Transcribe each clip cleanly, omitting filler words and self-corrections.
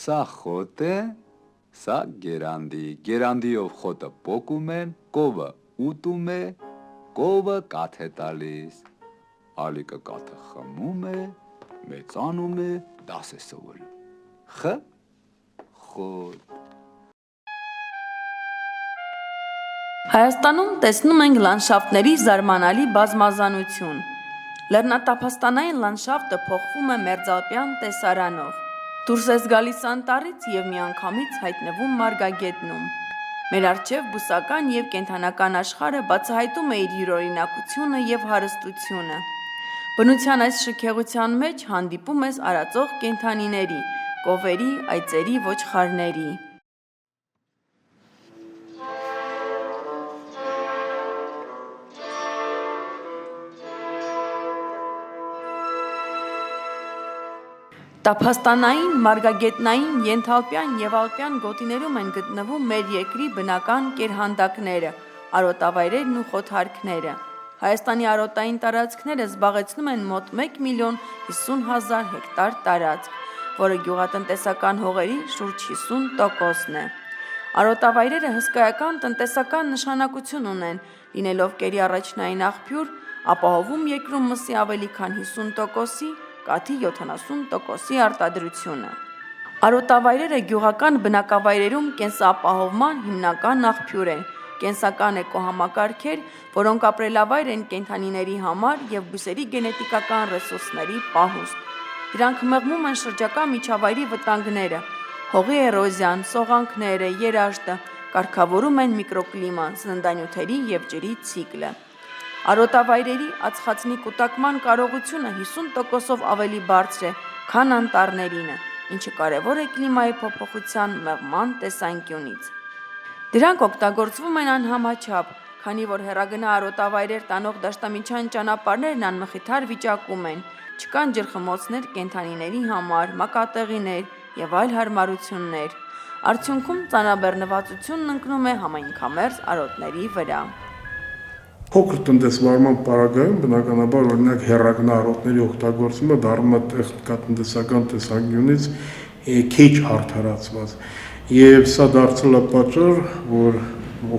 Սա խոտ է, սա գերանդի, գերանդիով խոտը պոկում են, կովը ուտում է, կովը կաթ է տալիս, ալիկը կաթը խմում է, մեծանում է, դաս է սովորում, խոտ։ Հայաստանում տեսնում ենք լանդշաֆտների զարմանալի բազմազանություն։ Լեռնատափաստանային լանդշաֆտը փոխվում է մերձալպյան տեսարանով։ Դուրս ես գալիս անտառից և միանգամից հայտնվում մարգագետնում։ Մեր առջև բուսական և կենդանական աշխարհը բացահայտում է իր յուրօրինակությունը և հարստությունը։ Բնության այս շքեղության մեջ հանդիպում ես արածող կենդանիների, կովերի, այծերի, ոչխարների։ Տափաստանային, մարգագետնային, ենթալպյան և ալպյան գոտիներում են գտնվում մեր երկրի բնական կերհանդակները, արոտավայրերն ու խոթարքները։ Հայաստանի արոտային տարածքները զբաղեցնում են մոտ 1.050.000 հեկտար տարածք, որը գյուղատնտեսական հողերի շուրջ 50%-ն է։ Արոտավայրերը հսկայական տնտեսական նշանակություն ունեն, լինելով կերի առաջնային աղբյուր, ապահովում երկրում մսի ավելի քան 50%-ի, կաթի 70%-ի արտադրությունը։ Արոտավայրերը գյուղական բնակավայրերում կենսապահովման հիմնական աղբյուր են, կենսական էկոհամակարգեր, որոնք ապրելավայր են կենդանիների համար և բույսերի գենետիկական ռեսուրսների պահուստ։ Դրանք մեղմում են շրջակա միջավայրի վտանգները, հողի էրոզիան, սողանքները, երաշտը, կարգավորում են միկրոկլիման, սննդանյութերի և ջրի ցիկլը։ Արոտավայրերի ածխածնի կուտակման կարողությունը 50%-ով ավելի բարձր է, քան անտառներինը, ինչը կարևոր է կլիմայի փոփոխության մեղման տեսանկյունից։ Դրանք օգտագործվում են անհամաչափ, քանի որ հեռագնա արոտավայրեր տանող դաշտամիջյան ճանապարհներն անմխիթար վիճակում են, չկան ջրխմոցներ կենդանիների համար, մակատեղիներ և այլ հարմարություններ։ Արդյունքում ծանրաբեռնվածությունն ընկնում է համայնքամերձ արոտների վրա։ Փոքր տնտեսվարման պարագայում բնականաբար օրինակ հեռագնա արոտների օգտագործումը դառնում է տեխնիկատնտեսական տեսանկյունից քիչ արդարացված, եւ սա դարձել է պատճառ, որ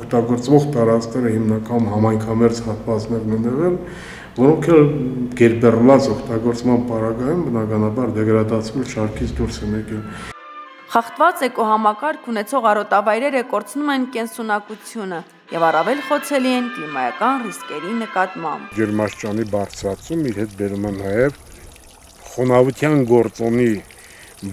օգտագործվող տարածքները հիմնական համայնքամերձ հատվածներն են եղել, որոնք էլ գերբեռնված օգտագործման պարագայում բնականաբար դեգրադացվել շարքից դուրս են եկել։ Խախտված էկոհամակարգ ունեցող արոտավայրերը կորցնում են կենսունակությունը և առավել խոցելի են կլիմայական ռիսկերի նկատմամբ։ Ջերմաստիճանի բարձրացում իր հետ բերում է նաև խոնավության գործոնի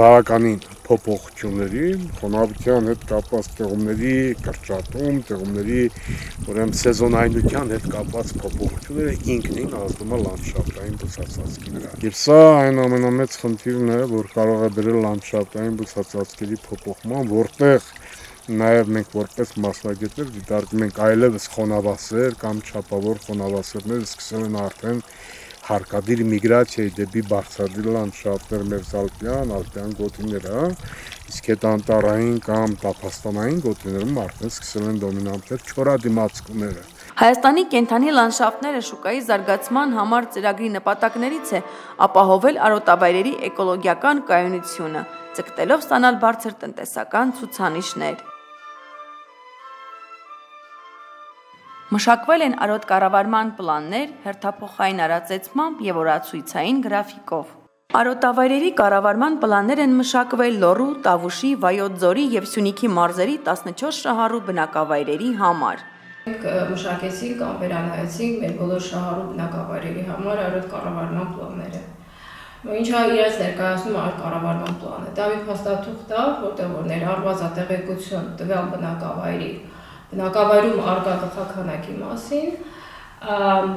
բավականին փոփոխությունների, խոնավության հետ կապված տեղումների կրճատում, տեղումների ուրեմն սեզոնայնության հետ կապված փոփոխությունները ինքնին ազդում է լանդշաֆտային բուսածածկի վրա։ Եվ սա այն ամենամեծ խնդիրն է, որ կարող է բերել լանդշաֆտային բուսածածկերի փոփոխման, որտեղ նաև մենք որպես մասնագետներ դիտարկում ենք այլևս խոնավասեր կամ չափավոր խոնավասերները սկսել են արդեն հարկադիր միգրացիայի դեպի բարձրադիր լանդշաֆտներ մերձալպյան, ալպյան գոտիները, իսկ այդ անտառային կամ տափաստանային գոտիներում արդեն սկսել են դոմինանտներ չորադիմացկուները։ Հայաստանի կենդանի լանդշաֆտները շուկայի զարգացման համար ծրագրի նպատակներից է ապահովել արոտավայրերի էկոլոգիական կայունությունը, ձգտելով ստանալ բարձր տնտեսական ցուցանիշներ։ Մշակվել են արոտ կառավարման պլաններ հերթափոխային արածեցմամբ և օրացույցային գրաֆիկով։ Արոտավայրերի կառավարման պլաններ են մշակվել Լոռու, Տավուշի, Վայոց ձորի և Սյունիքի մարզերի 14 շահառու բնակավայրերի համար։ Մենք մշակեցինք կամ վերանայեցինք մեր բոլոր շահառու բնակավայրերի համար արոտ կառավարման պլանները։ Ինչը իրենց ներկայացնում է այդ կառավարման պլանը։ Դա մի փաստաթուղթ է, որտեղ որ ներառված է տեղեկություն տվյալ բնակավայրում առկա գլխաքանակի մասին,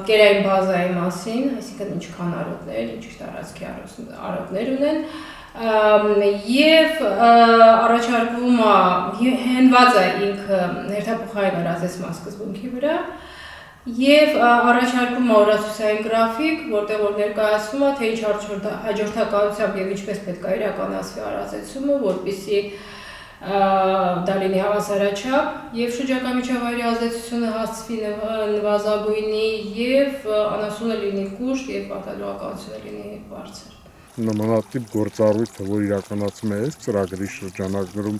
կերային բազայի մասին, այսինքն ինչքան արոտներ, ինչ տարածքի արոտներ ունեն, եւ առաջարկվում է հենված է ինքը հերթափոխային արածեցման սկզբունքի վրա եւ առաջարկում է օրացույցային գրաֆիկ, որտեղ որ ներկայացվում է թե ինչ հաջորդականությամբ եւ ինչպես պետք է իրականացվի արածեցումը, որպեսզի դա լինի հավասարաչափ եւ շրջակա միջավայրի ազդեցությունը հասցվի նվազագույնի եւ անասունը լինի կուշտ եւ արտադրողականությունը լինի բարձր։ նմանատիպ գործառույթը, որ իրականացում է այս ծրագրի շրջանակներում,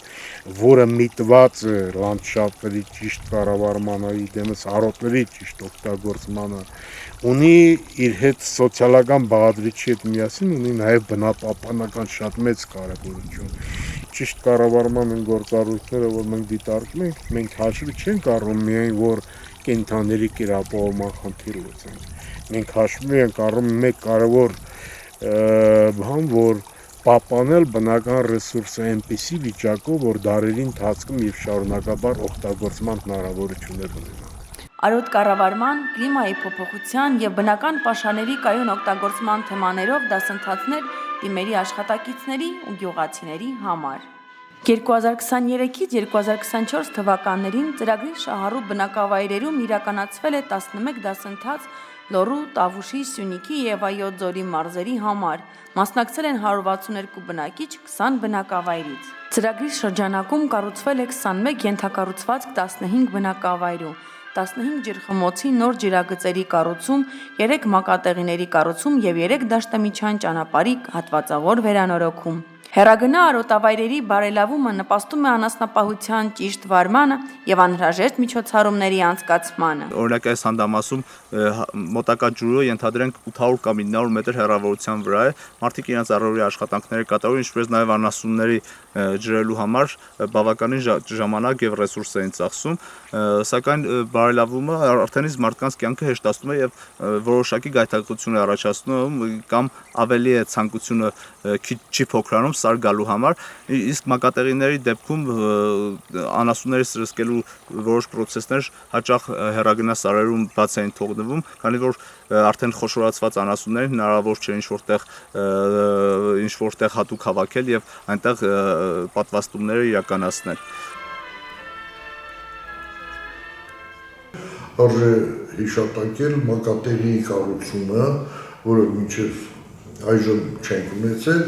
որը միտված է լանդշաֆտների ճիշտ կառավարմանը, իդեմս արոտների ճիշտ օգտագործմանը, ունի իր հետ սոցիալական բաղադրիչի հետ միասին ունի նաև բնապահպանական շատ մեծ կարևորություն։ Ճիշտ կառավարման են գործառույթները, որ մենք դիտարկում ենք, մենք հաշվի չենք առնում միայն, որ կենդանների կերապահովման խնդիր լուծենք։ Մենք հաշվի ենք առնում մեկ կարևոր բան, որ պահպանել բնական ռեսուրսը այնպիսի վիճակով, որ դարերի ընթացքում եւ շարունակաբար օգտագործման հնարավորություններ ունենա։ Արոտ կառավարման, կլիմայի փոփոխության եւ բնական պաշարների կայուն օգտագործման թեմաներով դասընթացներ դիմերի աշխատակիցների ու գյուղացիների համար։ 2023-ից 2024 թվականներին ծրագրի շահառու բնակավայրերում իրականացվել է 11 դասընթաց Լոռու, Տավուշի, Սյունիքի եւ Այոց ձորի մարզերի համար։ Մասնակցել են 162 բնակիչ 20 բնակավայրից։ Ծրագրի շրջանակում կառուցվել է 21 ենթակառուցվածք 15 բնակավայրում, 15 ջրխմոցի նոր ջրագծերի կառուցում, 3 մակատեղիների կառուցում եւ 3 դաշտամիջյան ճանապարհի հատվածավոր վերանորոգում։ Հեռագնա արոտավայրերի բարելավումը նպաստում է անասնապահության ճիշտ վարմանը եւ անհրաժեշտ միջոցառումների անցկացմանը։ Օրինակ այս հանդամասում մոտակա ջուրը ենթադրենք 800 կամ 900 մետր հեռավորության վրա է, մարդիկ իրենց առօրյա աշխատանքները կատարում, ինչպես նաև անասունների ջրելու համար բավականին ժամանակ եւ ռեսուրս էին ծախսում, սակայն բարելավումը արդեն իսկ մարդկանց կյանքը հեշտացնում է եւ որոշակի գայթակղություն է առաջացնում կամ ավելի է ցանկությունը չի փոքրանում սար գալու համար, իսկ մակատեղիների դեպքում անասունների սրսկելու որոշ պրոցեսներ հաճախ հեռագնա սարերում բաց էին թողնվում, քանի որ արդեն խոշորացված անասուններին հնարավոր չէ ինչ-որտեղ հատուկ հավաքել եւ այնտեղ պատվաստումները իրականացնել։ Արժե հիշատակել մակատեղի կառուցումը, որը մինչև այժմ չենք ունեցել,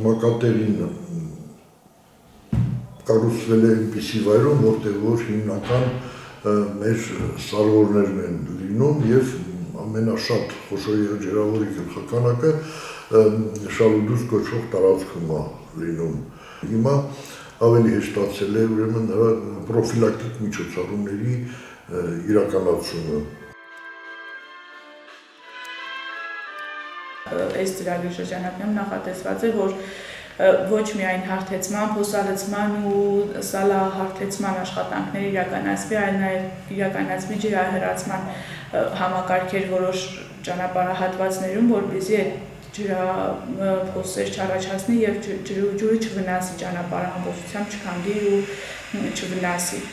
մակատեղին կառուցվել է այնպիսի վայրում, որտեղ որ հիմնական մեր սարորներն են լինում եւ ամենաշատ խոշոր ջրավորի գլխականակը շալուդուս կոչվող տարածքում է լինում։ Հիմա ավելի հեշտացել է ուրեմն նրա պրոֆիլակտիկ միջոցառումների իրականացումը։ Այս ծրագրի շրջանակներում նախատեսված է, որ ոչ միայն հարթեցման, փոսալցման ու սալահարթեցման աշխատանքներ իրականացվի, այլ նաև իրականացվի ջրահեռացման համակարգեր որոշ ճանապարհահատվածներում, որպեսզի այդ ջրափոսեր չառաջացնի եւ ջուրը չվնասի ճանապարհը ամբողջությամբ չքանդի ու չվնասի։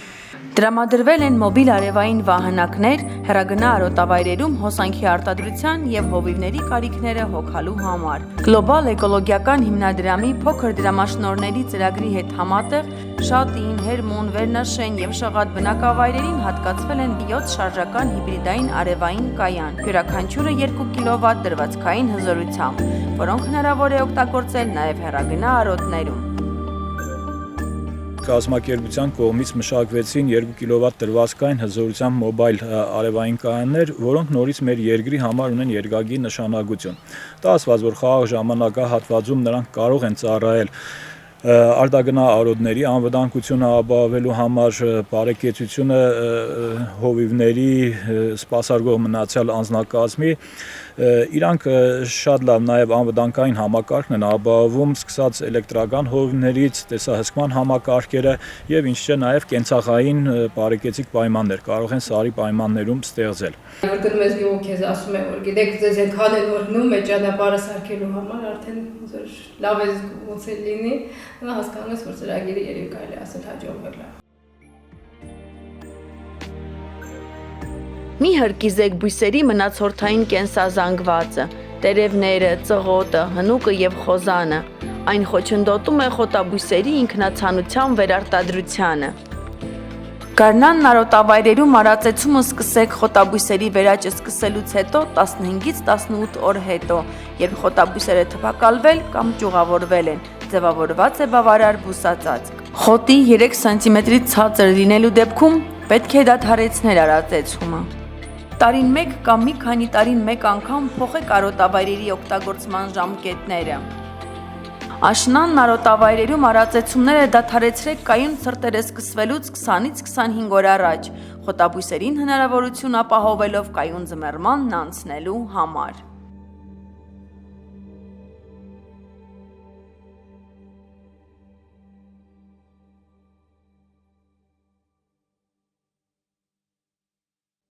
Տրամադրվել են մոբիլ արևային վահանակներ հեռագնա արոտավայրերում հոսանքի արտադրության եւ հովիվների կարիքները հոգալու համար։ Գլոբալ էկոլոգիական հիմնադրամի փոքր դրամաշնորհների ծրագրի հետ համատեղ Շատին, Հերմոն, Վերնաշեն եւ Շաղատ բնակավայրերին հատկացվել են 7 շարժական հիբրիդային արևային կայան, յուրաքանչյուրը 2 կիլովատ դրվածքային հզորությամբ, որոնք հնարավոր է օգտագործել նաեւ հեռագնա արոտներում։ Կազմակերպության կողմից մշակվեցին 2 կիլովատ դրվածքային հզորությամբ մոբայլ արևային կայաններ, որոնք նորից մեր երկրի համար ունեն երկակի նշանակություն։ Դա ասված, որ խաղաղ ժամանակահատվածում նրանք կարող են ծառայել արտագնա արոտների անվտանգությունը ապահովելու համար, բարեկեցությունը հովիվների սպասարկող մնացյալ անձնակազմի, իրանք շատ լավ նաև անվտանգային համակարգն են ապահովում, սկսած էլեկտրական հովիվներից, տեսահսկման համակարգերը եւ ինչ չէ նաև կենցաղային բարեկեցիկ պայմաններ կարող են սարի պայմաններում ստեղծել։ Որ գնում ես գյուղ քեզ ասում են, որ գիտեք, ձեզ են քանել որ գնում է ճանապարհը սարքելու համար, արդեն լավ է ոնց է լինի, հասկանում ես, որ ծրագիրը երևի կարելի ասել հաջողվել է։ Մի հրկիզեք բույսերի մնացորդային կենսազանգվածը, տերևները, ծղոտը, հնուկը եւ խոզանը, այն խոչընդոտում է խոտաբույսերի ինքնացանության վերարտադրությանը։ Գարնանն արոտավայրերում արածեցումը սկսեք խոտաբույսերի վերաճը սկսելուց հետո 15-ից 18 օր հետո, երբ խոտաբույսերը թվակալվել կամ ճյուղավորվել են, ձևավորված է բավարար բուսածածկ։ Խոտի 3 սանտիմետրից ցածր լինելու դեպքում պետք է դադարեցնել արածեցումը։ Տարին մեկ կամ մի քանի տարին մեկ անգամ փոխեք արոտավայրերի օգտագործման ժամկետները։ Աշնանն արոտավայրերում արածեցումները դադարեցրեք կայուն ցրտերը սկսվելուց 20-ից 25 օր առաջ, խոտաբույսերին հնարավորություն ապահովելով կայուն ձմեռմանն անցնելու համար։